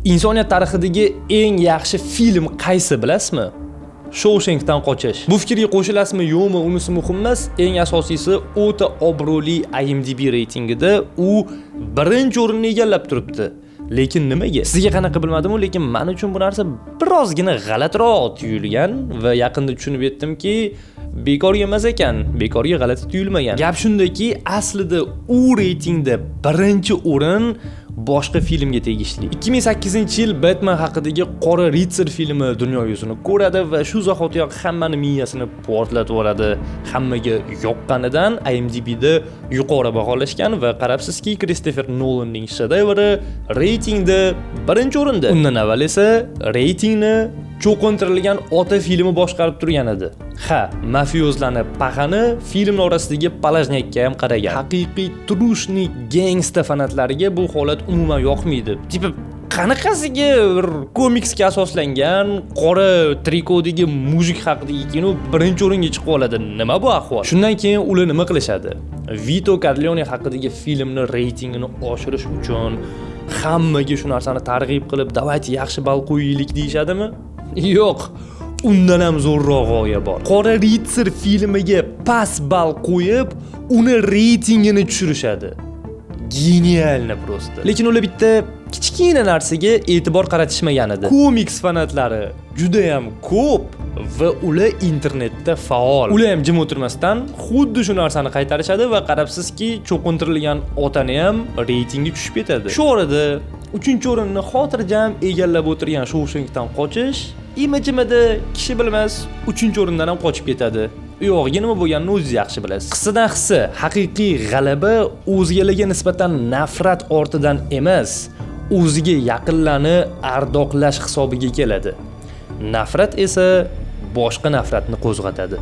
Insoniyat tarixidagi eng yaxshi film qaysi bilasizmi? Shawshankdan qochish. Bu fikrga qo'shilasizmi, yo'qmi, unisi muhim emas. Eng asosiysi o'ta obro'li IMDb reytingida u birinchi o'rinni egallab turibdi. Lekin nimaga? Sizga qanaqa bilmadim, lekin men uchun bu narsa birozgina g'alatiroq tuyulgan va yaqinda tushunib yetdimki, bekorga emas ekan, bekorga g'alati tuyulmagan. Gap shundaki, aslida u reytingda birinchi o'rin boshqa filmga tegishli. 2008-yil Batman haqidagi Qora Ritsar filmi dunyo yuzini ko'radi va shu zahotiyoq hammani miyasini portlatib yuboradi. Hammaga yoqqanidan IMDb'da yuqori baholashgan va qarabsizki, Christopher Nolanning shedevri reytingda birinchi o'rinda. Undan avval esa reytingni cho'qintirilgan ota filmi boshqarib turgan edi. Ha, mafiyozlarni pag'ani filmlar orasidagi palajnyakka ham qaragan. Haqiqiy trushnik gangsta fanatlariga bu holat umuman yoqmaydi. Tipi qanaqasiga bir komiksga asoslangan qora trikodagi mujik haqidagi kino birinchi o'ringa chiqib oladi. Nima bu ahvol? Shundan keyin ular nima qilishadi? Vito Corleone haqidagi filmni reytingini oshirish uchun hammaga shu narsani targ'ib qilib, "Davayt yaxshi ball qo'yaylik" deyshadimi? Yo'q. Undan ham zo'rroq g'oya bor. Qora Ritsar filmiga past ball qo'yib, uni reytingini tushirishadi. Genialni prosta. Lekin ular bitta kichkina narsaga e'tibor qaratishmagan edi. Komiks fanatlari juda ham ko'p va ular internetda faol. Ular ham jim o'tirmasdan xuddi shu narsani qaytarishadi va qarabsizki, cho'qintirilgan otani ham reytingi tushib ketadi. Shu orada 3-o'rinni xotirjam egallab o'tirgan Shawshankdan qochish imijimida kishi bilmas 3-o'rindan ham qochib ketadi. Yo'q, nima bo'lganini o'zingiz yaxshi bilasiz. Qissadan hissa, haqiqiy g'alaba o'zgalarga nisbatan nafrat ortidan emas, o'ziga yaqinlarni ardoqlash hisobiga keladi. Nafrat esa boshqa nafratni qo'zg'atadi.